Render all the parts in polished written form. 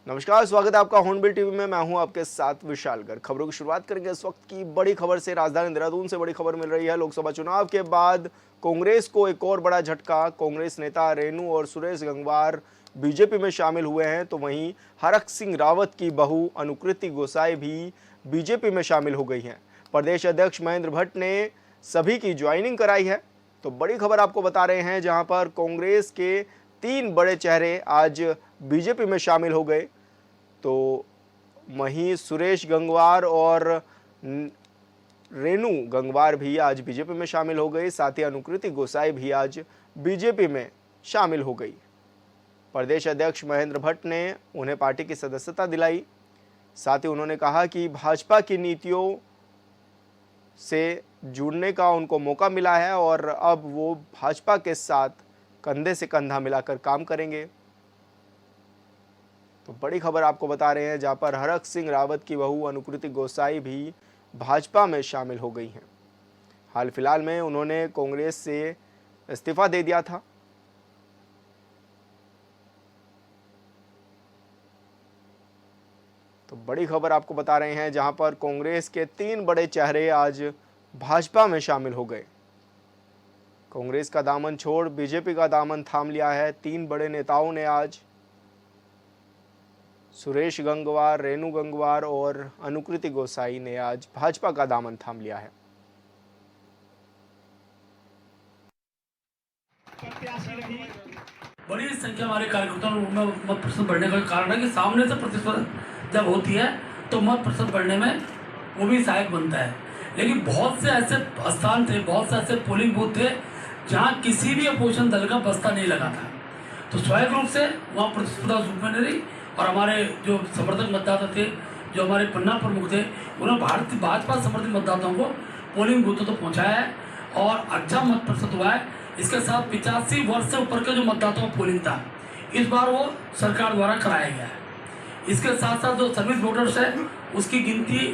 नमस्कार, स्वागत है आपका हॉर्नबिल टीवी में। मैं हूं आपके साथ विशालगढ़। खबरों की शुरुआत करेंगे इस वक्त की बड़ी खबर से। राजधानी देहरादून से बड़ी खबर मिल रही है। लोकसभा चुनाव के बाद कांग्रेस को एक और बड़ा झटका। कांग्रेस नेता रेणु और सुरेश गंगवार बीजेपी में शामिल हुए हैं, तो वहीं हरक सिंह रावत की बहू अनुकृति गोसाई भी बीजेपी में शामिल हो गई हैं। प्रदेश अध्यक्ष महेंद्र भट्ट ने सभी की ज्वाइनिंग कराई है। तो बड़ी खबर आपको बता रहे हैं, जहां पर कांग्रेस के 3 बड़े चेहरे आज बीजेपी में शामिल हो गए। तो वहीं सुरेश गंगवार और रेणु गंगवार भी आज बीजेपी में शामिल हो गई। साथ ही अनुकृति गोसाई भी आज बीजेपी में शामिल हो गई। प्रदेश अध्यक्ष महेंद्र भट्ट ने उन्हें पार्टी की सदस्यता दिलाई। साथ ही उन्होंने कहा कि भाजपा की नीतियों से जुड़ने का उनको मौका मिला है और अब वो भाजपा के साथ कंधे से कंधा मिलाकर काम करेंगे। तो बड़ी खबर आपको बता रहे हैं, जहां पर हरक सिंह रावत की बहू अनुकृति गोसाई भी भाजपा में शामिल हो गई हैं। हाल फिलहाल में उन्होंने कांग्रेस से इस्तीफा दे दिया था। तो बड़ी खबर आपको बता रहे हैं, जहां पर कांग्रेस के 3 बड़े चेहरे आज भाजपा में शामिल हो गए। कांग्रेस का दामन छोड़ बीजेपी का दामन थाम लिया है। 3 बड़े नेताओं ने आज, सुरेश गंगवार, रेणु गंगवार और अनुकृति गोसाई ने आज भाजपा का दामन थाम लिया है। बड़ी संख्या हमारे कार्यकर्ताओं में मत प्रतिशत बढ़ने का कारण है कि सामने से प्रतिस्पर्धा जब होती है तो मत प्रतिशत बढ़ने में वो भी सहायक बनता है। लेकिन बहुत से ऐसे स्थान थे, बहुत से ऐसे पोलिंग बूथ थे जहाँ किसी भी अपोजिशन दल का बस्ता नहीं लगा था, तो स्वाभाविक रूप से वहाँ प्रतिस्पर्धा रूप में नहीं रही। और हमारे जो समर्थक मतदाता थे, जो हमारे पन्ना प्रमुख थे, उन्होंने भारतीय भाजपा समर्थित मतदाताओं को पोलिंग बूथों तक पहुँचाया है और अच्छा मत प्रतिशत हुआ है। इसके साथ 85 वर्ष से ऊपर के जो मतदाताओं का पोलिंग था, इस बार वो सरकार द्वारा कराया गया है। इसके साथ साथ जो सर्विस वोटर्स है उसकी गिनती,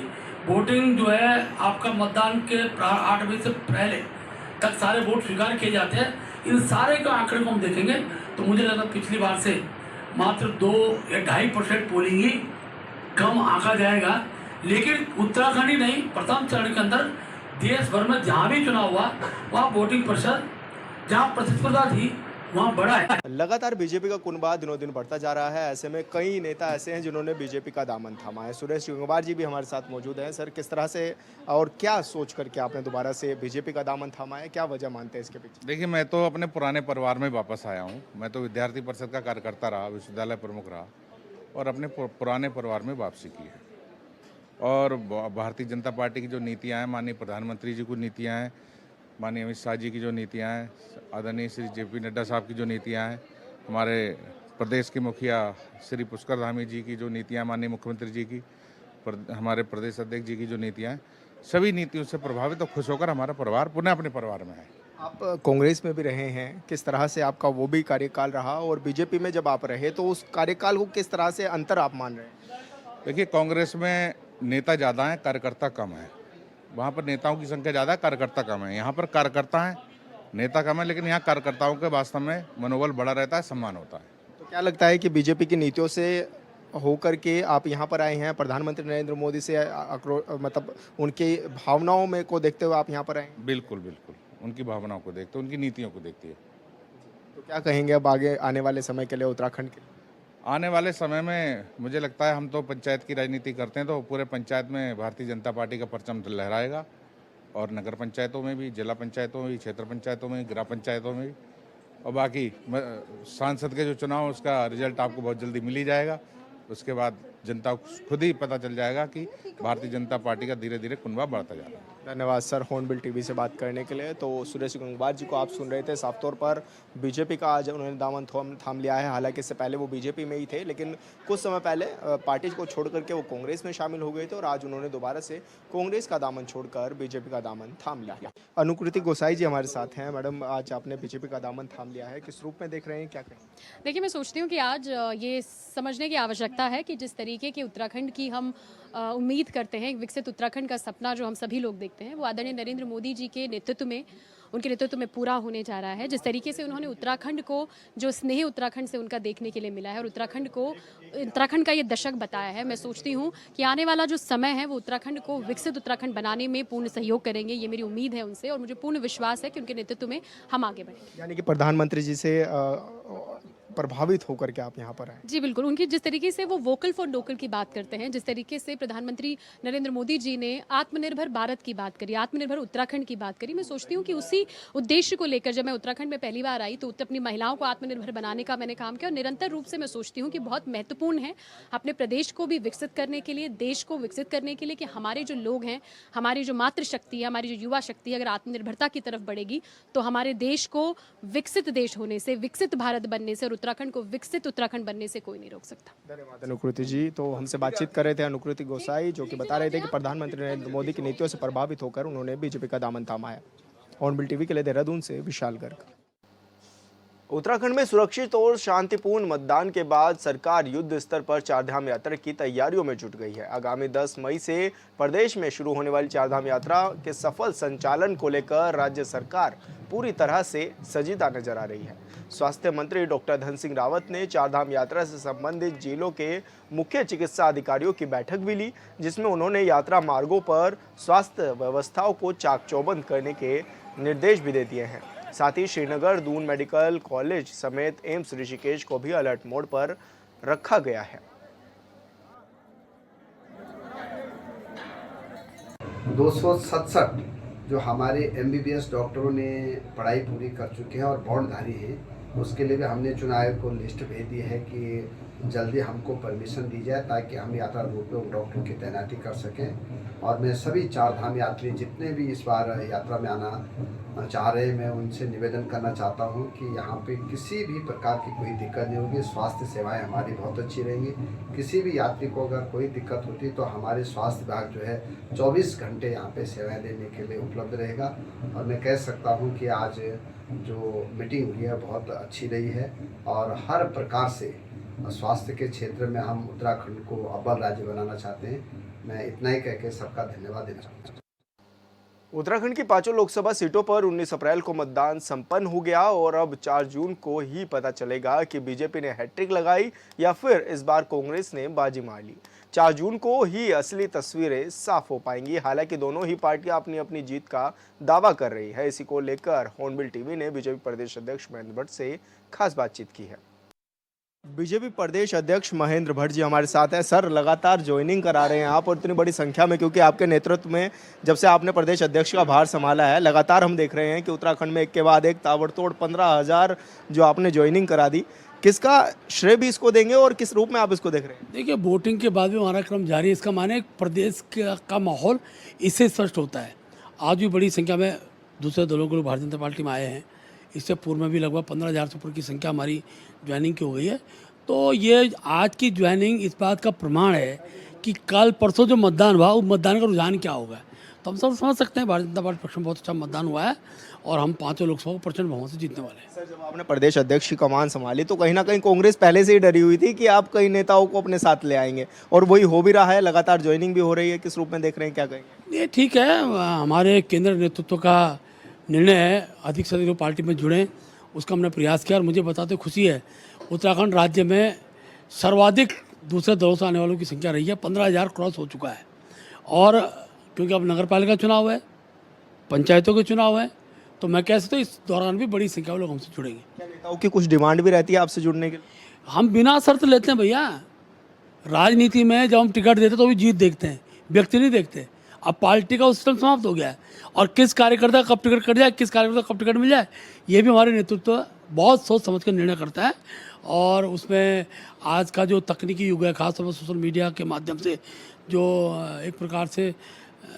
वोटिंग जो है आपका मतदान के 8 बजे से पहले तक सारे वोट स्वीकार किए जाते हैं। इन सारे के आंकड़े को हम देखेंगे तो मुझे लगता है पिछली बार से मात्र 2 या 2.5% पोलिंग ही कम आंका जाएगा। लेकिन उत्तराखंड ही नहीं, प्रथम चरण के अंदर देश भर में जहाँ भी चुनाव हुआ वहाँ वोटिंग प्रतिशत जहाँ प्रतिस्पर्धा थी वहाँ बढ़ा है। लगातार बीजेपी का कुनबा दिनों दिन बढ़ता जा रहा है। ऐसे में कई नेता ऐसे हैं जिन्होंने बीजेपी का दामन थामा है। सुरेश गंगवार जी भी हमारे साथ मौजूद हैं। सर, किस तरह से और क्या सोच करके आपने दोबारा से बीजेपी का दामन थामा है, क्या वजह मानते हैं इसके पीछे? देखिए, मैं तो अपने पुराने परिवार में वापस आया हूँ। मैं तो विद्यार्थी परिषद का कार्यकर्ता रहा, विश्वविद्यालय प्रमुख रहा और अपने पुराने परिवार में वापसी की है। और भारतीय जनता पार्टी की जो नीतियाँ हैं, माननीय प्रधानमंत्री जी की नीतियाँ हैं, माननीय अमित शाह जी की जो नीतियाँ हैं, आदरणीय श्री JP नड्डा साहब की जो नीतियाँ हैं, हमारे प्रदेश के मुखिया श्री पुष्कर धामी जी की जो नीतियाँ, माननीय मुख्यमंत्री जी की, हमारे प्रदेश अध्यक्ष जी की जो नीतियाँ हैं, सभी नीतियों से प्रभावित और खुश होकर हमारा परिवार पुनः अपने परिवार में है। आप कांग्रेस में भी रहे हैं, किस तरह से आपका वो भी कार्यकाल रहा और बीजेपी में जब आप रहे तो उस कार्यकाल को किस तरह से अंतर आप मान रहे हैं? देखिए, कांग्रेस में नेता ज़्यादा हैं, कार्यकर्ता कम है। वहाँ पर नेताओं की संख्या ज़्यादा है, कार्यकर्ता कम है। यहाँ पर कार्यकर्ता हैं, नेता कम है, लेकिन यहाँ कार्यकर्ताओं के वास्तव में मनोबल बढ़ा रहता है, सम्मान होता है। तो क्या लगता है कि बीजेपी की नीतियों से होकर के आप यहाँ पर आए हैं, प्रधानमंत्री नरेंद्र मोदी से मतलब उनकी भावनाओं में को देखते हुए आप यहाँ पर आए हैं? बिल्कुल बिल्कुल, उनकी भावनाओं को देखते, उनकी नीतियों को देखती है। तो क्या कहेंगे अब आगे आने वाले समय के लिए उत्तराखंड के? आने वाले समय में मुझे लगता है, हम तो पंचायत की राजनीति करते हैं, तो पूरे पंचायत में भारतीय जनता पार्टी का परचम लहराएगा और नगर पंचायतों में भी, जिला पंचायतों में भी, क्षेत्र पंचायतों में, ग्राम पंचायतों में भी, और बाकी सांसद के जो चुनाव, उसका रिजल्ट आपको बहुत जल्दी मिल ही जाएगा। उसके बाद जनता को खुद ही पता चल जाएगा कि भारतीय जनता पार्टी का धीरे धीरे कुनबा बढ़ता जा रहा है। धन्यवाद सर, हॉर्नबिल टीवी से बात करने के लिए। तो सुरेश गंगवार जी को आप सुन रहे थे। साफ तौर पर बीजेपी का आज उन्होंने दामन थाम लिया है। हालांकि इससे पहले वो बीजेपी में ही थे, लेकिन कुछ समय पहले पार्टी को छोड़ करके वो कांग्रेस में शामिल हो गए थे और आज उन्होंने दोबारा से कांग्रेस का दामन छोड़कर बीजेपी का दामन थाम लिया। अनुकृति गोसाई जी हमारे साथ हैं। मैडम, आज आपने बीजेपी का दामन थाम लिया है, किस रूप में देख रहे हैं, क्या कहें? देखिए, मैं सोचती हूँ कि आज ये समझने की आवश्यकता है कि जिस तरीके की उत्तराखंड की हम उम्मीद करते हैं, एक विकसित उत्तराखंड का सपना जो हम सभी लोग देखते हैं, वो आदरणीय नरेंद्र मोदी जी के नेतृत्व में उनके नेतृत्व में पूरा होने जा रहा है। जिस तरीके से उन्होंने उत्तराखंड को, जो स्नेह उत्तराखंड से उनका देखने के लिए मिला है और उत्तराखंड का ये दशक बताया है, मैं सोचती हूँ कि आने वाला जो समय है वो उत्तराखंड को विकसित उत्तराखंड बनाने में पूर्ण सहयोग करेंगे। ये मेरी उम्मीद है उनसे, और मुझे पूर्ण विश्वास है कि उनके नेतृत्व में हम आगे बढ़ेंगे। यानी कि प्रधानमंत्री जी से प्रभावित होकर के आप यहाँ पर आए। जी बिल्कुल, उनकी जिस तरीके से वो वोकल फॉर लोकल की बात करते हैं, जिस तरीके से प्रधानमंत्री नरेंद्र मोदी जी ने आत्मनिर्भर भारत की बात करी, आत्मनिर्भर उत्तराखंड की बात करी, मैं सोचती हूँ कि उसी उद्देश्य को लेकर जब मैं उत्तराखंड में पहली बार आई तो अपनी महिलाओं को आत्मनिर्भर बनाने का मैंने काम किया, और निरंतर रूप से मैं सोचती हूँ कि बहुत महत्वपूर्ण है अपने प्रदेश को भी विकसित करने के लिए, देश को विकसित करने के लिए, कि हमारे जो लोग हैं, हमारी जो मातृशक्ति है, हमारी जो युवा शक्ति है, अगर आत्मनिर्भरता की तरफ बढ़ेगी तो हमारे देश को विकसित देश होने से, विकसित भारत बनने से और उत्तराखंड को विकसित उत्तराखंड बनने से कोई नहीं रोक सकता। धन्यवाद अनुकृति जी। तो हमसे बातचीत कर रहे थे अनुकृति गोसाई, जो कि बता रहे थे कि प्रधानमंत्री नरेंद्र मोदी की नीतियों से प्रभावित होकर उन्होंने बीजेपी का दामन थामा है। हॉर्नबिल टीवी के लिए देहरादून से विशाल गर्ग। उत्तराखंड में सुरक्षित और शांतिपूर्ण मतदान के बाद सरकार युद्ध स्तर पर चारधाम यात्रा की तैयारियों में जुट गई है। आगामी 10 मई से प्रदेश में शुरू होने वाली चारधाम यात्रा के सफल संचालन को लेकर राज्य सरकार पूरी तरह से सजीदा नजर आ रही है। स्वास्थ्य मंत्री डॉक्टर धन सिंह रावत ने चारधाम यात्रा से संबंधित जिलों के मुख्य चिकित्सा अधिकारियों की बैठक भी ली, जिसमें उन्होंने यात्रा मार्गों पर स्वास्थ्य व्यवस्थाओं को चाक चौबंद करने के निर्देश भी दे दिए हैं। साथ ही श्रीनगर दून मेडिकल कॉलेज समेत एम्स ऋषिकेश को भी अलर्ट मोड पर रखा गया है। 267 जो हमारे MBBS डॉक्टरों ने पढ़ाई पूरी कर चुके हैं और बॉन्डधारी हैं, उसके लिए भी हमने चुनाव आयोग को लिस्ट भेज दी है कि जल्दी हमको परमिशन दी जाए ताकि हम यात्रा रूट में डॉक्टरों की तैनाती कर सकें। और मैं सभी चारधाम यात्री जितने भी इस बार यात्रा में आना चाह रहे हैं, मैं उनसे निवेदन करना चाहता हूं कि यहाँ पे किसी भी प्रकार की कोई दिक्कत नहीं होगी। स्वास्थ्य सेवाएं हमारी बहुत अच्छी रहेंगी। किसी भी यात्री को अगर कोई दिक्कत होती तो हमारे स्वास्थ्य विभाग जो है 24 घंटे यहाँ पे सेवाएं देने के लिए उपलब्ध रहेगा। और मैं कह सकता हूँ कि आज जो मीटिंग हुई है बहुत अच्छी रही है और हर प्रकार से स्वास्थ्य के क्षेत्र में हम उत्तराखंड को अव्वल राज्य बनाना चाहते हैं। मैं इतना ही कह के सबका धन्यवाद देना चाहता हूँ। उत्तराखंड की 5 लोकसभा सीटों पर 19 अप्रैल को मतदान संपन्न हो गया और अब 4 जून को ही पता चलेगा कि बीजेपी ने हैट्रिक लगाई या फिर इस बार कांग्रेस ने बाजी मार ली। 4 जून को ही असली तस्वीरें साफ हो पाएंगी। हालांकि दोनों ही पार्टियां अपनी अपनी जीत का दावा कर रही है। इसी को लेकर हॉर्नबिल टीवी ने बीजेपी प्रदेश अध्यक्ष महेंद्र भट्ट से खास बातचीत की है। बीजेपी प्रदेश अध्यक्ष महेंद्र भट्ट जी हमारे साथ हैं। सर, लगातार ज्वाइनिंग करा रहे हैं आप और इतनी बड़ी संख्या में, क्योंकि आपके नेतृत्व में जब से आपने प्रदेश अध्यक्ष का भार संभाला है, लगातार हम देख रहे हैं कि उत्तराखंड में एक के बाद एक ताबड़तोड़ 15,000 जो आपने ज्वाइनिंग करा दी। किसका श्रेय भी इसको देंगे और किस रूप में आप इसको देख रहे हैं? देखिए, वोटिंग के बाद भी हमारा क्रम जारी है। इसका माने प्रदेश का माहौल इससे स्पष्ट होता है। आज भी बड़ी संख्या में दूसरे दलों के लोग भारतीय जनता पार्टी में आए हैं। इससे पूर्व में भी लगभग 15,000 से ऊपर की संख्या हमारी ज्वाइनिंग की हो गई है। तो ये आज की ज्वाइनिंग इस बात का प्रमाण है कि कल परसों जो मतदान हुआ उस मतदान का रुझान क्या होगा। तो हम सब समझ सकते हैं भारतीय जनता पार्टी पक्ष में बहुत अच्छा मतदान हुआ है और हम 5 लोकसभा को प्रचंड बहुमत से जीतने वाले हैं। सर, जब आपने प्रदेश अध्यक्ष की कमान संभाली तो कहीं ना कहीं कांग्रेस पहले से ही डरी हुई थी कि आप कई नेताओं को अपने साथ ले आएंगे, और वही हो भी रहा है। लगातार ज्वाइनिंग भी हो रही है। किस रूप में देख रहे हैं, क्या कहेंगे? ये ठीक है, हमारे केंद्र नेतृत्व का निर्णय है अधिक से अधिक लोग पार्टी में जुड़ें, उसका हमने प्रयास किया और मुझे बताते खुशी है उत्तराखंड राज्य में सर्वाधिक दूसरे दलों से आने वालों की संख्या रही है। 15,000 क्रॉस हो चुका है। और क्योंकि अब नगर पालिका चुनाव है, पंचायतों के चुनाव है, तो मैं कह सकता हूँ इस दौरान भी बड़ी संख्या में लोग हमसे जुड़ेंगे। क्या नेताओं की कुछ डिमांड भी रहती है आपसे जुड़ने के लिए? हम बिना शर्त लेते हैं भैया। राजनीति में जब हम टिकट देते तो भी जीत देखते हैं, व्यक्ति नहीं देखते। अब पार्टी का सिस्टम समाप्त हो गया है और किस कार्यकर्ता कब टिकट कट जाए, किस कार्यकर्ता कब टिकट मिल जाए, ये भी हमारे नेतृत्व बहुत सोच समझ कर निर्णय करता है। और उसमें आज का जो तकनीकी युग है, खासतौर पर सोशल मीडिया के माध्यम से जो एक प्रकार से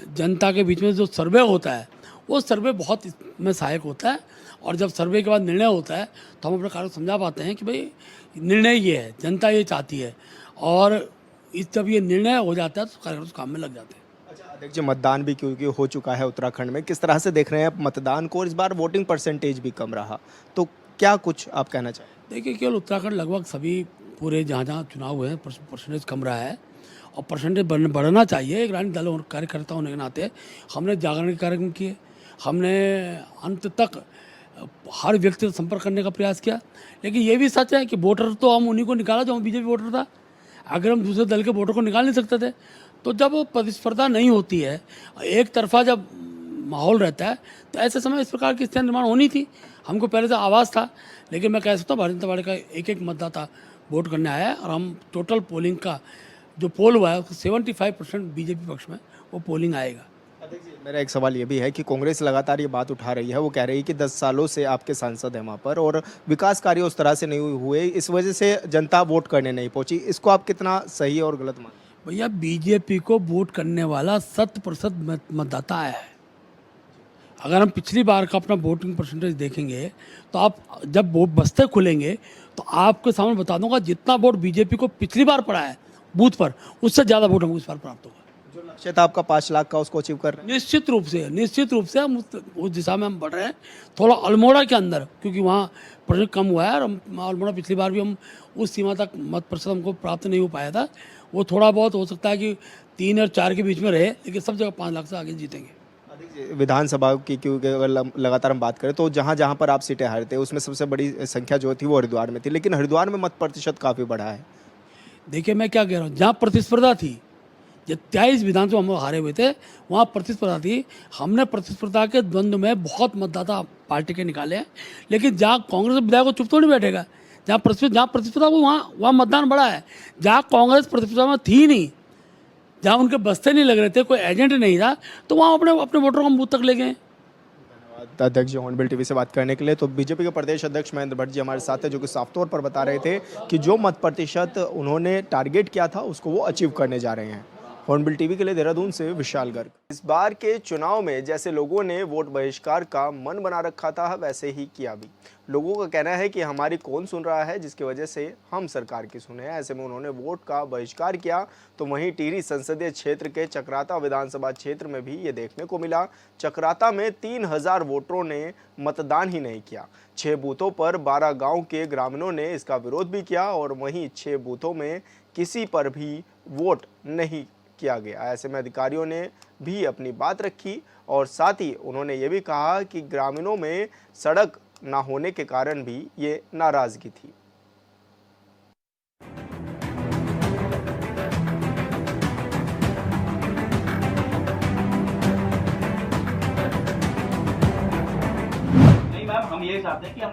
जनता के बीच में जो सर्वे होता है, वो सर्वे बहुत इसमें सहायक होता है। और जब सर्वे के बाद निर्णय होता है तो हम अपने कार्य को समझा पाते हैं कि भाई निर्णय ये है, जनता ये चाहती है, और जब ये निर्णय हो जाता है तो कार्यकर्ता काम में लग जाते हैं। अच्छा अध्यक्ष जी, मतदान भी क्योंकि हो चुका है उत्तराखंड में, किस तरह से देख रहे हैं आप मतदान को? और इस बार वोटिंग परसेंटेज भी कम रहा, तो क्या कुछ आप कहना चाहें? देखिए, केवल उत्तराखंड लगभग सभी पूरे जहाँ जहाँ चुनाव हुए हैं परसेंटेज कम रहा है और परसेंटेज बढ़ना चाहिए। एक राजनीतिक दल कार्यकर्ता होने के नाते हमने जागरण के कार्यक्रम किए, हमने अंत तक हर व्यक्ति से संपर्क करने का प्रयास किया। लेकिन ये भी सच है कि वोटर तो हम उन्हीं को निकाला जो हम बीजेपी वोटर था। अगर हम दूसरे दल के वोटर को निकाल नहीं सकते थे, तो जब प्रतिस्पर्धा नहीं होती है, एक तरफा जब माहौल रहता है, तो ऐसे समय इस प्रकार की स्थिति निर्माण होनी थी। हमको पहले से आवाज़ था, लेकिन मैं कह सकता हूँ भारतीय जनता पार्टी का एक एक मतदाता वोट करने आया है, और हम टोटल पोलिंग का जो पोल हुआ है 75% बीजेपी पक्ष में वो पोलिंग आएगा। मेरा एक सवाल ये भी है कि कांग्रेस लगातार ये बात उठा रही है, वो कह रही है कि 10 सालों से आपके सांसद हैं वहाँ पर और विकास कार्य उस तरह से नहीं हुए, इस वजह से जनता वोट करने नहीं पहुंची। इसको आप कितना सही और गलत मानते हैं? भैया, बीजेपी को वोट करने वाला 100% मतदाता है। अगर हम पिछली बार का अपना वोटिंग परसेंटेज देखेंगे, तो आप जब वोट बस्ते खुलेंगे तो आपके सामने बता दूंगा, जितना वोट बीजेपी को पिछली बार पड़ा है बूथ पर, उससे ज़्यादा वोट हमको इस बार प्राप्त होगा। जो लक्ष्य था आपका 5 लाख का, उसको अचीव कर रहे हैं? निश्चित रूप से हम उस दिशा में हम बढ़ रहे हैं। थोड़ा अल्मोड़ा के अंदर, क्योंकि वहाँ प्रतिशत कम हुआ है, और अल्मोड़ा पिछली बार भी हम उस सीमा तक मत प्रतिशत हमको प्राप्त नहीं हो पाया था। वो थोड़ा बहुत हो सकता है कि 3 और 4 के बीच में रहे, लेकिन सब जगह 5 लाख से आगे जीतेंगे। विधानसभा की क्योंकि अगर लगातार हम बात करें तो जहाँ जहाँ पर आप सीटें हारते उसमें सबसे बड़ी संख्या जो थी वो हरिद्वार में थी, लेकिन हरिद्वार में मत प्रतिशत काफ़ी बढ़ा है। देखिए, मैं क्या कह रहा हूँ, जहाँ प्रतिस्पर्धा थी, जब 23 विधानसभा हम हारे हुए थे, वहाँ प्रतिस्पर्धा थी। हमने प्रतिस्पर्धा के द्वंद्व में बहुत मतदाता पार्टी के निकाले हैं, लेकिन जहाँ कांग्रेस विधायक को चुप तो नहीं बैठेगा। जहाँ प्रतिस्पर्धा वो वहाँ मतदान बढ़ा है। जहाँ कांग्रेस प्रतिस्पर्धा में थी नहीं, जहाँ उनके बस्ते नहीं लग रहे थे, कोई एजेंट नहीं था, तो वहाँ अपने वोटरों को हम बूथ तक ले गए। अध्यक्ष जी, हॉर्नबिल टीवी से बात करने के लिए। तो बीजेपी के प्रदेश अध्यक्ष महेंद्र भट्ट जी हमारे साथ हैं, जो कि साफ तौर पर बता रहे थे कि जो मत प्रतिशत उन्होंने टारगेट किया था उसको वो अचीव करने जा रहे हैं। हॉर्नबिल टीवी के लिए देहरादून से विशाल गर्ग। इस बार के चुनाव में जैसे लोगों ने वोट बहिष्कार का मन बना रखा था, वैसे ही किया भी। लोगों का कहना है कि हमारी कौन सुन रहा है, जिसकी वजह से हम सरकार की सुने। ऐसे में उन्होंने वोट का बहिष्कार किया। तो वहीं टिहरी संसदीय क्षेत्र के चकराता विधानसभा क्षेत्र में भी ये देखने को मिला। चकराता में 3000 वोटरों ने मतदान ही नहीं किया। 6 बूथों पर 12 गांव के ग्रामीणों ने इसका विरोध भी किया, और वहीं 6 बूथों में किसी पर भी वोट नहीं किया गया। ऐसे में अधिकारियों ने भी अपनी बात रखी, और साथ ही उन्होंने ये भी कहा कि ग्रामीणों में सड़क ना होने के कारण भी ये नाराजगी थी। नहीं मैम, हम ये चाहते हैं कि हम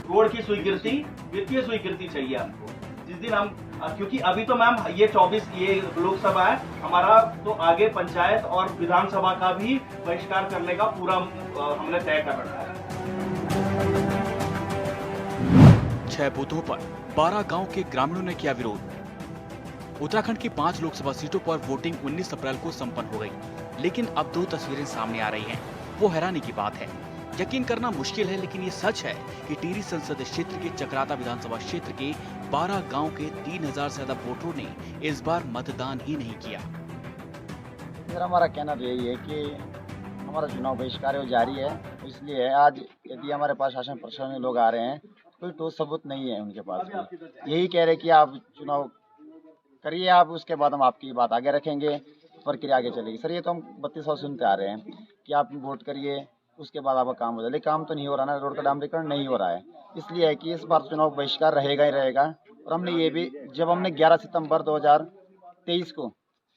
रोड की स्वीकृति, वित्तीय स्वीकृति चाहिए हमको। जिस दिन हम, क्योंकि अभी तो मैम ये 24 ये लोकसभा है हमारा, तो आगे पंचायत और विधानसभा का भी बहिष्कार करने का पूरा हमने तय कर रखा है। 6 बूथों पर 12 गांव के ग्रामीणों ने किया विरोध। उत्तराखंड की 5 लोकसभा सीटों पर वोटिंग 19 अप्रैल को संपन्न हो गई, लेकिन अब 2 तस्वीरें सामने आ रही हैं। वो हैरानी की बात है, यकीन करना मुश्किल है, लेकिन ये सच है कि टिहरी संसदीय क्षेत्र के चकराता विधानसभा क्षेत्र के 12 गांव के 3000 से ज्यादा वोटरों ने इस बार मतदान ही नहीं किया। हमारा कहना तो यही है कि हमारा चुनाव बहिष्कार जारी है, इसलिए आज यदि हमारे पास शासन प्रशासन में लोग आ रहे हैं, कोई ठोस सबूत नहीं है उनके पास भी। यही कह रहे कि आप चुनाव करिए, आप उसके बाद हम आपकी बात आगे रखेंगे, प्रक्रिया आगे चलेगी। सर, ये तो हम 32 साल सुनते आ रहे हैं कि आप वोट करिए, उसके बाद आपका काम हो जाए, लेकिन काम तो नहीं हो रहा ना, रोड का डामरीकरण नहीं हो रहा है। इसलिए है कि इस बार चुनाव बहिष्कार रहेगा ही रहेगा। और हमने ये भी, जब हमने 11 सितंबर 2023 को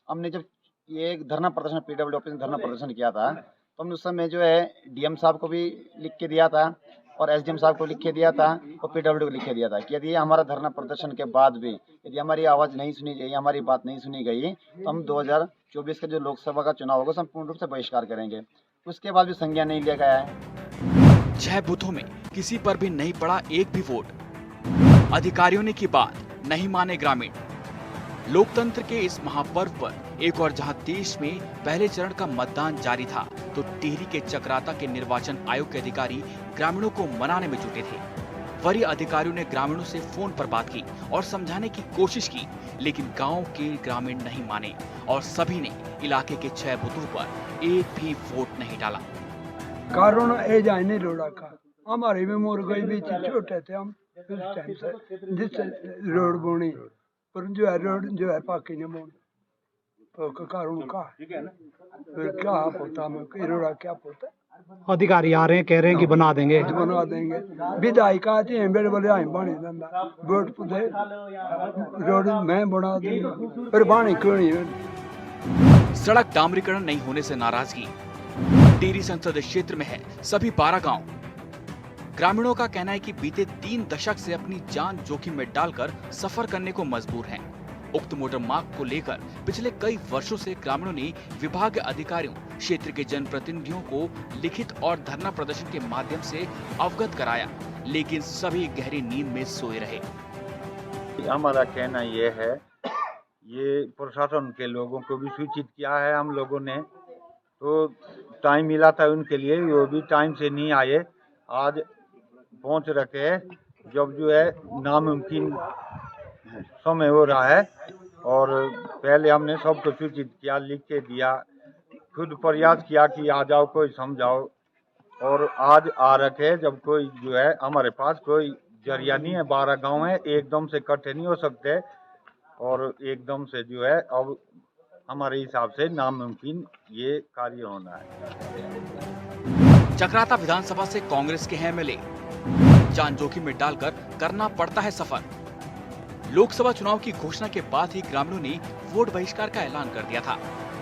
हमने जब ये धरना प्रदर्शन पीडब्ल्यू ऑफिस में धरना प्रदर्शन किया था, तो हमने उस समय जो है डीएम साहब को भी लिख के दिया था, और एसडीएम साहब को लिख के दिया था, और पीडब्ल्यू को लिख के दिया था कि यदि हमारा धरना प्रदर्शन के बाद भी यदि हमारी आवाज़ नहीं सुनी गई, हमारी बात नहीं सुनी गई, तो हम 2024 का जो लोकसभा का चुनाव होगा संपूर्ण रूप से बहिष्कार करेंगे। उसके बाद भी संज्ञान नहीं लिया गया है। 6 बूथों में किसी पर भी नहीं पड़ा एक भी वोट। अधिकारियों ने की बात नहीं माने ग्रामीण। लोकतंत्र के इस महापर्व पर एक और जहां देश में पहले चरण का मतदान जारी था, तो टिहरी के चकराता के निर्वाचन आयोग के अधिकारी ग्रामीणों को मनाने में जुटे थे। वरीय अधिकारियों ने ग्रामीणों से फोन पर बात की और समझाने की कोशिश की, लेकिन गांव के ग्रामीण नहीं माने और सभी ने इलाके के 6 बूथों पर एक भी वोट नहीं डाला। कारण ए जाने रोड़ा का हमारे में मुर्गे भी छोटे थे हम उस टाइम से, जिस रोड बोनी पर जो है रोड जो है पाकी ने बोनी, तो कारण का फिर क्या होता है रोड़ा क्या होता है। अधिकारी आ रहे हैं, कह रहे हैं कि बना देंगे। बना देंगे विधायक आते हैं बेड़े बोले आए बने देंदा वोट पुदे रोड मैं बना दूंगा फिर बाणी क्यों नहीं है। सड़क डामरीकरण नहीं होने से नाराजगी टिहरी संसदीय क्षेत्र में है सभी 12 गांव। ग्रामीणों का कहना है कि बीते 3 दशक से अपनी जान जोखिम में डालकर सफर करने को मजबूर हैं। उक्त मोटर मार्ग को लेकर पिछले कई वर्षों से ग्रामीणों ने विभाग के अधिकारियों, क्षेत्र के जनप्रतिनिधियों को लिखित और धरना प्रदर्शन के माध्यम से अवगत कराया, लेकिन सभी गहरी नींद में सोए रहे। हमारा कहना ये है, ये प्रशासन के लोगों को भी सूचित किया है हम लोगों ने, तो टाइम मिला था उनके लिए, वो भी टाइम से नहीं आए। आज पहुंच रखे जब जो है नामुमकिन समय हो रहा है, और पहले हमने सबको सूचित किया, लिख के दिया, खुद प्रयास किया कि आ जाओ कोई समझाओ, और आज आ रखे जब कोई जो है हमारे पास कोई जरिया नहीं है। 12 गांव है, एकदम से इकट्ठे नहीं हो सकते, और एकदम से जो है अब हमारे हिसाब से नामुमकिन ये कार्य होना है। चक्राता विधानसभा से कांग्रेस के एमएलए जान जोखिम में डालकर करना पड़ता है सफर। लोकसभा चुनाव की घोषणा के बाद ही ग्रामीणों ने वोट बहिष्कार का ऐलान कर दिया था,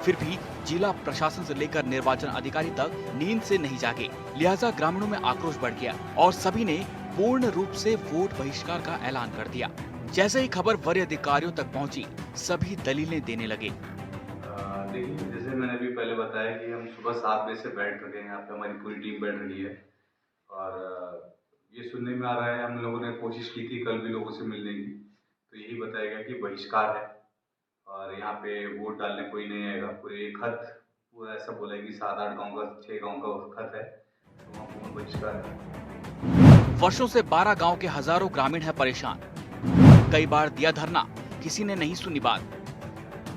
फिर भी जिला प्रशासन से लेकर निर्वाचन अधिकारी तक नींद से नहीं जागे। लिहाजा ग्रामीणों में आक्रोश बढ़ गया और सभी ने पूर्ण रूप से वोट बहिष्कार का ऐलान कर दिया। जैसे ही खबर वरीय अधिकारियों तक पहुंची, सभी दलीलें देने लगे। देखिए, जैसे मैंने अभी पहले बताया कि हम सुबह 7 बजे से बैठ रखे हैं, यहाँ पे हमारी पूरी टीम बैठ रही है, और ये सुनने में आ रहा है, हम लोगों ने कोशिश की थी कल भी लोगों से मिलने की, तो यही बताया गया कि बहिष्कार है और यहाँ पे वोट डालने कोई नहीं आएगा। पूरे खत पूरा ऐसा बोला है कि 7-8 गाँव का 6 गाँव का खत है, तो वहाँ पूर्ण बहिष्कार है। वर्षों से 12 गांव के हजारों ग्रामीण हैं परेशान। कई बार दिया धरना, किसी ने नहीं सुनी बात।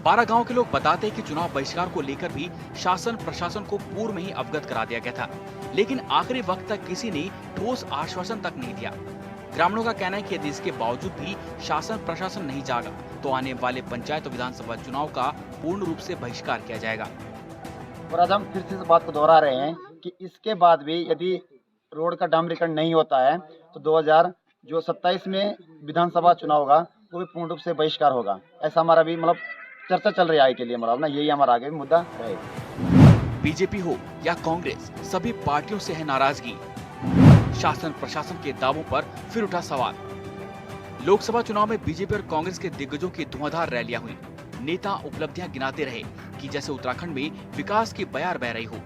12 गांव के लोग बताते हैं कि चुनाव बहिष्कार को लेकर भी शासन प्रशासन को पूर्व में ही अवगत करा दिया गया था, लेकिन आखिरी वक्त तक किसी ने ठोस आश्वासन तक नहीं दिया। ग्रामीणों का कहना है कि यदि इसके बावजूद भी शासन प्रशासन नहीं जागा, तो आने वाले पंचायत और विधानसभा चुनाव का पूर्ण रूप से बहिष्कार किया जाएगा। और आज हम फिर से इस बात को दोहरा रहे हैं कि इसके बाद भी यदि रोड का डामरीकरण नहीं होता है, तो 2027 में विधानसभा चुनाव होगा, वो भी पूर्ण रूप से बहिष्कार होगा। ऐसा हमारा भी मतलब चर्चा चल रही है के लिए, मतलब ना यही हमारा आगे मुद्दा रहेगा। बीजेपी हो या कांग्रेस, सभी पार्टियों से है नाराजगी। शासन प्रशासन के दावों पर फिर उठा सवाल। लोकसभा चुनाव में बीजेपी और कांग्रेस के दिग्गजों की धुआंधार रैलियां हुई। नेता उपलब्धियां गिनाते रहे कि जैसे उत्तराखंड में विकास की बयार बह रही हो,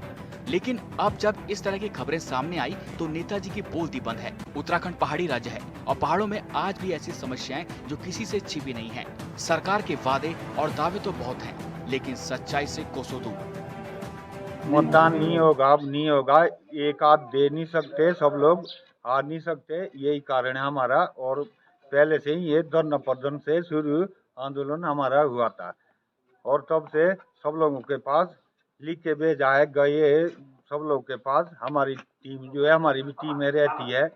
लेकिन अब जब इस तरह की खबरें सामने आई तो नेताजी की बोलती बंद है। उत्तराखंड पहाड़ी राज्य है और पहाड़ों में आज भी ऐसी समस्याएं जो किसी से छिपी नहीं है। सरकार के वादे और दावे तो बहुत हैं, लेकिन सच्चाई से कोसों दूर। मतदान नहीं होगा, अब नहीं होगा, एक आध दे नहीं सकते, सब लोग आ नहीं सकते, यही कारण है हमारा। और पहले से ही ये धरना प्रदर्शन से शुरू आंदोलन हमारा हुआ था, और तब से सब लोगों के पास लिख के भेजा है, गए सब लोग के पास। हमारी टीम जो है, हमारी भी टीमें रहती है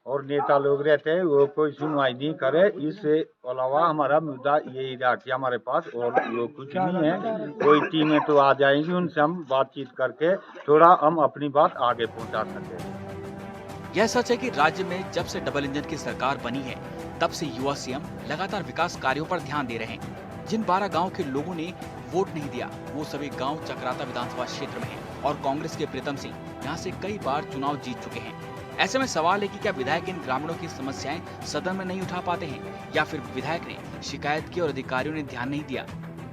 और नेता लोग रहते हैं, वो कोई सुनवाई नहीं करे। इससे अलावा हमारा मुद्दा यही रहा कि हमारे पास और वो कुछ नहीं है। कोई टीमें तो आ जाएंगी, उनसे हम बातचीत करके थोड़ा हम अपनी बात आगे पहुंचा सके। यह सच है कि राज्य में जब से डबल इंजन की सरकार बनी है, तब से युवा सीएम लगातार विकास कार्यों पर ध्यान दे रहे हैं। जिन 12 गांव के लोगों ने वोट नहीं दिया, वो सभी गांव चक्राता विधानसभा क्षेत्र में हैं और कांग्रेस के प्रीतम सिंह यहां से कई बार चुनाव जीत चुके हैं। ऐसे में सवाल है कि क्या विधायक इन ग्रामीणों की समस्याएं सदन में नहीं उठा पाते हैं, या फिर विधायक ने शिकायत की और अधिकारियों ने ध्यान नहीं दिया।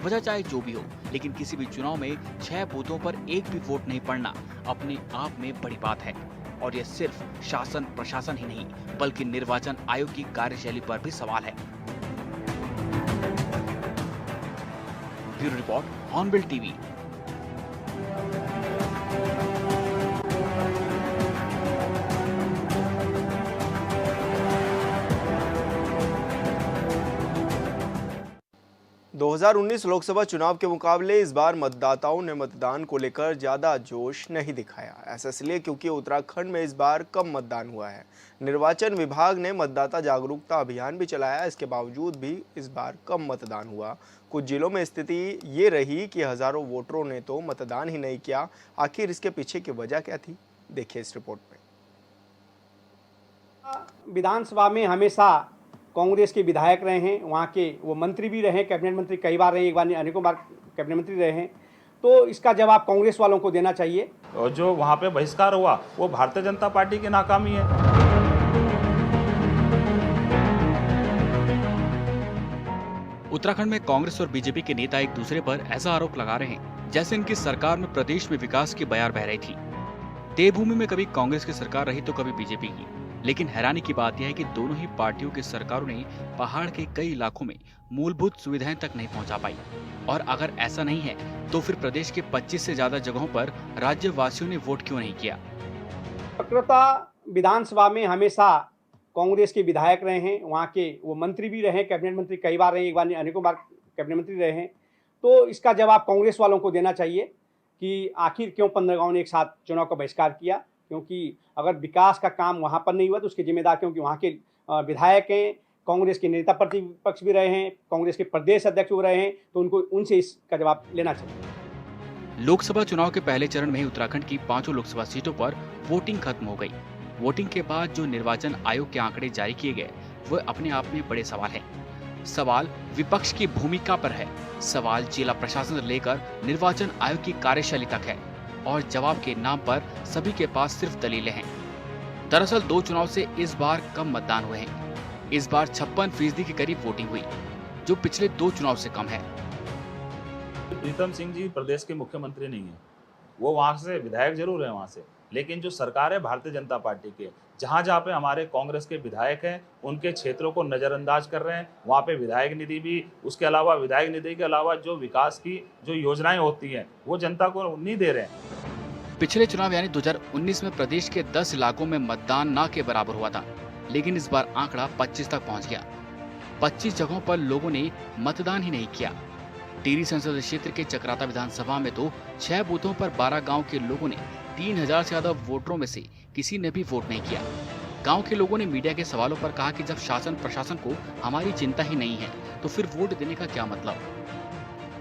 वजह चाहे जो भी हो, लेकिन किसी भी चुनाव में 6 बूथों पर एक भी वोट नहीं पड़ना अपने आप में बड़ी बात है। और यह सिर्फ शासन प्रशासन ही नहीं, बल्कि निर्वाचन आयोग की कार्यशैली पर भी सवाल है। Bureau report, hornbill TV. 2019 Lok Sabha चुनाव के मुकाबले इस बार मतदाताओं ने मतदान को लेकर ज़्यादा जोश नहीं दिखाया। ऐसा इसलिए क्योंकि उत्तराखंड में इस बार कम मतदान हुआ है। निर्वाचन विभाग ने मतदाता जागरूकता अभियान भी चलाया, इसके बावजूद भी इस बार कम मतदान हुआ। कुछ जिलों में स्थिति ये रही कि हज़ारों वोटरों ने तो मतदान ही नहीं किया। आखिर इसके पीछे की वजह क्या थी, देखिए इस रिपोर्ट में। विधानसभा में हमेशा कांग्रेस के विधायक रहे हैं, वहाँ के वो मंत्री भी रहे, कैबिनेट मंत्री कई बार रहे, एक बार नहीं अनेकों बार कैबिनेट मंत्री रहे हैं। तो इसका जवाब कांग्रेस वालों को देना चाहिए। और जो वहाँ पे बहिष्कार हुआ वो भारतीय जनता पार्टी की नाकामी है। उत्तराखंड में कांग्रेस और बीजेपी के नेता एक दूसरे पर ऐसा आरोप लगा रहे हैं जैसे इनकी सरकार में प्रदेश में विकास की बयार बह रही थी। देवभूमि में कभी कांग्रेस की सरकार रही तो कभी बीजेपी की, लेकिन हैरानी की बात यह है कि दोनों ही पार्टियों की सरकारों ने पहाड़ के कई इलाकों में मूलभूत सुविधाएं तक नहीं पहुंचा पाई। और अगर ऐसा नहीं है तो फिर प्रदेश के 25 से ज्यादा जगहों पर राज्यवासियों ने वोट क्यों नहीं किया? प्रकृता विधानसभा में हमेशा कांग्रेस के विधायक रहे हैं, वहाँ के वो मंत्री भी रहे, कैबिनेट मंत्री कई बार रहे, एक बार नहीं अनेकों बार कैबिनेट मंत्री रहे हैं। तो इसका जवाब कांग्रेस वालों को देना चाहिए कि आखिर क्यों 15 गाँव ने एक साथ चुनाव का बहिष्कार किया। क्योंकि अगर विकास का काम वहाँ पर नहीं हुआ तो उसके जिम्मेदार, क्योंकि वहाँ के विधायक हैं, कांग्रेस के नेता प्रतिपक्ष भी रहे हैं, कांग्रेस के प्रदेश अध्यक्ष भी रहे हैं, तो उनसे इसका जवाब लेना चाहिए। लोकसभा चुनाव के पहले चरण में ही उत्तराखंड की 5 लोकसभा सीटों पर वोटिंग खत्म हो गई। वोटिंग के बाद जो निर्वाचन आयोग के आंकड़े जारी किए गए वो अपने आप में बड़े सवाल हैं। सवाल विपक्ष की भूमिका पर है, सवाल जिला प्रशासन से लेकर निर्वाचन आयोग की कार्यशैली तक है, और जवाब के नाम पर सभी के पास सिर्फ दलीलें हैं। दरअसल 2 चुनाव से इस बार कम मतदान हुए हैं। इस बार 56% के करीब वोटिंग हुई, जो पिछले 2 चुनाव से कम है। प्रीतम सिंह जी प्रदेश के मुख्यमंत्री नहीं है, वो वहाँ से विधायक जरूर है वहाँ से, लेकिन जो सरकार है भारतीय जनता पार्टी के, जहाँ जहाँ पे हमारे कांग्रेस के विधायक हैं उनके क्षेत्रों को नज़रअंदाज कर रहे हैं। वहाँ पे विधायक निधि भी, उसके अलावा विधायक निधि के अलावा जो विकास की जो योजनाएं होती हैं वो जनता को नहीं दे रहे हैं। पिछले चुनाव यानी 2019 में प्रदेश के 10 इलाकों में मतदान ना के बराबर हुआ था, लेकिन इस बार आंकड़ा 25 तक पहुंच गया। 25 जगहों पर लोगों ने मतदान ही नहीं किया। टिहरी संसदीय क्षेत्र के चक्राता विधानसभा में तो 6 बूथों पर 12 गांव के लोगों ने 3000 से ज्यादा वोटरों में से किसी ने भी वोट नहीं किया। गांव के लोगों ने मीडिया के सवालों पर कहा कि जब शासन प्रशासन को हमारी चिंता ही नहीं है तो फिर वोट देने का क्या मतलब।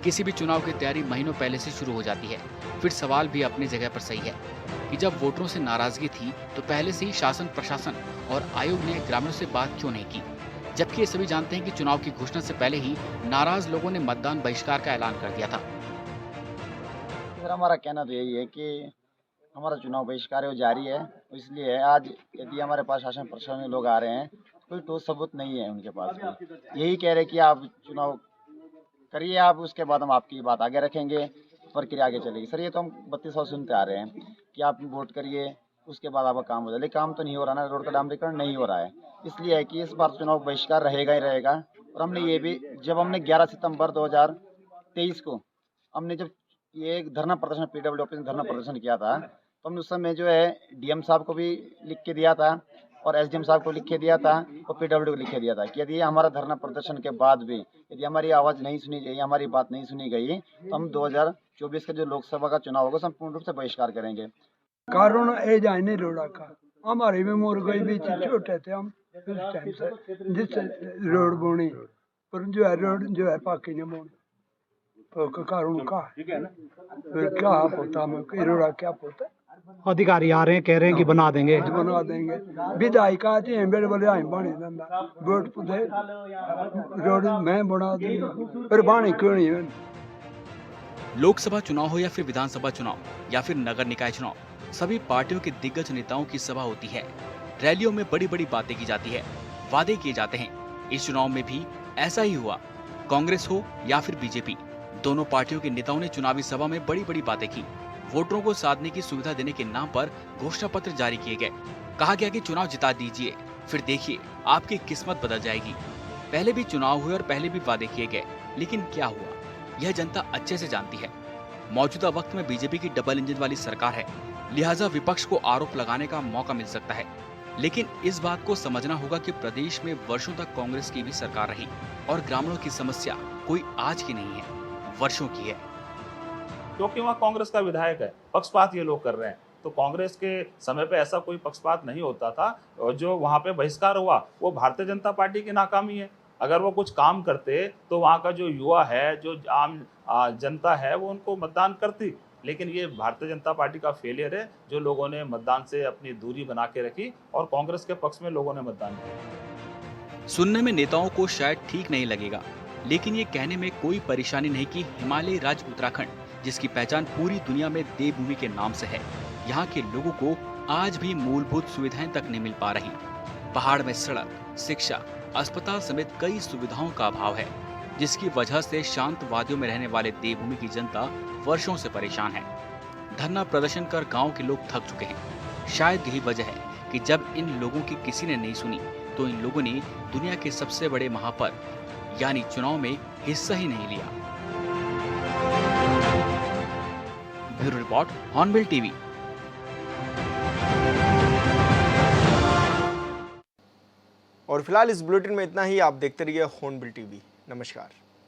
किसी भी चुनाव की तैयारी महीनों पहले से शुरू हो जाती है। फिर सवाल भी अपनी जगह पर सही है कि जब वोटरों से नाराजगी थी तो पहले से ही शासन प्रशासन और आयोग ने ग्रामीणों से बात क्यों नहीं की, जबकि ये सभी जानते हैं कि चुनाव की घोषणा से पहले ही नाराज लोगों ने मतदान बहिष्कार का ऐलान कर दिया था। सर हमारा कहना तो यही है कि हमारा चुनाव बहिष्कार है वो जारी है, इसलिए आज यदि हमारे पास शासन प्रशासन के लोग आ रहे हैं तो कोई ठोस सबूत नहीं है उनके पास भी। यही कह रहे कि आप चुनाव करिए, आप उसके बाद हम आपकी बात आगे रखेंगे, प्रक्रिया आगे चलेगी। सर ये तो हम 32 साल सुनते आ रहे हैं कि आप वोट करिए उसके बाद आपका काम हो जाए, लेकिन काम तो नहीं हो रहा ना, रोड का डामरीकरण नहीं हो रहा है। इसलिए है कि इस बार चुनाव बहिष्कार रहेगा ही रहेगा। और हमने ये भी, जब हमने 11 सितंबर 2023 को हमने जब ये धरना प्रदर्शन PWD ऑफिस में धरना प्रदर्शन किया था तो हमने उस समय जो है DM साहब को भी लिख के दिया था और SDM साहब को लिख के दिया था और PWD को लिख के दिया था कि यदि हमारा धरना प्रदर्शन के बाद भी यदि हमारी आवाज़ नहीं सुनी गई, हमारी बात नहीं सुनी गई तो हम 2024 का जो लोकसभा का चुनाव होगा संपूर्ण रूप से बहिष्कार करेंगे। कारण ए जाए नहीं रोड़ा का, हमारे भी मोर गई भी छोटे थे हम उस टाइम से, जिससे रोड बोनी पर जो है रोड जो है पाकी ने बोनी तो कारण का फिर क्या होता है रोड़ा क्या होता है। अधिकारी आ रहे हैं, कह रहे हैं कि बना देंगे विधायक आते हैं बेड़े बोले आई बने धंधा वोट पुदे रोड मैं बना दूंगा फिर बाणी क्यों नहीं है। लोकसभा चुनाव हो या फिर विधानसभा चुनाव या फिर नगर निकाय चुनाव, सभी पार्टियों के दिग्गज नेताओं की सभा होती है। रैलियों में बड़ी बड़ी बातें की जाती है, वादे किए जाते हैं। इस चुनाव में भी ऐसा ही हुआ। कांग्रेस हो या फिर बीजेपी, दोनों पार्टियों के नेताओं ने चुनावी सभा में बड़ी बड़ी बातें की। वोटरों को साधने की सुविधा देने के नाम पर घोषणा पत्र जारी किए गए। कहा गया कि चुनाव जिता दीजिए, फिर देखिए आपकी किस्मत बदल जाएगी। पहले भी चुनाव हुए और पहले भी वादे किए गए, लेकिन क्या हुआ यह जनता अच्छे से जानती है। मौजूदा वक्त में बीजेपी की डबल इंजन वाली सरकार है, लिहाजा विपक्ष को आरोप लगाने का मौका मिल सकता है। लेकिन इस बात को समझना होगा कि प्रदेश में वर्षों तक कांग्रेस की भी सरकार रही और ग्रामीणों की समस्या कोई आज की नहीं है, वर्षों की है। क्योंकि वहाँ कांग्रेस का विधायक है, पक्षपात ये लोग कर रहे हैं। तो कांग्रेस के समय पे ऐसा कोई पक्षपात नहीं होता था, और जो वहाँ पे बहिष्कार हुआ वो भारतीय जनता पार्टी की नाकामी है। अगर वो कुछ काम करते तो वहाँ का जो युवा है, जो आम जनता है, वो उनको मतदान करती। लेकिन ये भारतीय जनता पार्टी का फेलियर है, जो लोगों ने मतदान से अपनी दूरी बना के रखी और कांग्रेस के पक्ष में लोगों ने मतदान किया। सुनने में नेताओं को शायद ठीक नहीं लगेगा, लेकिन ये कहने में कोई परेशानी नहीं कि हिमालय राज्य उत्तराखंड, जिसकी पहचान पूरी दुनिया में देवभूमि के नाम से है, यहाँ के लोगों को आज भी मूलभूत सुविधाएं तक नहीं मिल पा रही। पहाड़ में सड़क, शिक्षा, अस्पताल समेत कई सुविधाओं का अभाव है, जिसकी वजह से शांत वादियों में रहने वाले देवभूमि की जनता वर्षों से परेशान है। धरना प्रदर्शन कर गांव के लोग थक चुके हैं। शायद यही वजह है कि जब इन लोगों की किसी ने नहीं सुनी, तो इन लोगों ने दुनिया के सबसे बड़े महापर्व यानी चुनाव में हिस्सा ही नहीं लिया। Bureau report, hornbill TV. और फिलहाल इस बुलेटिन में इतना ही। आप देखते रहिए हॉर्नबिल टीवी। नमस्कार।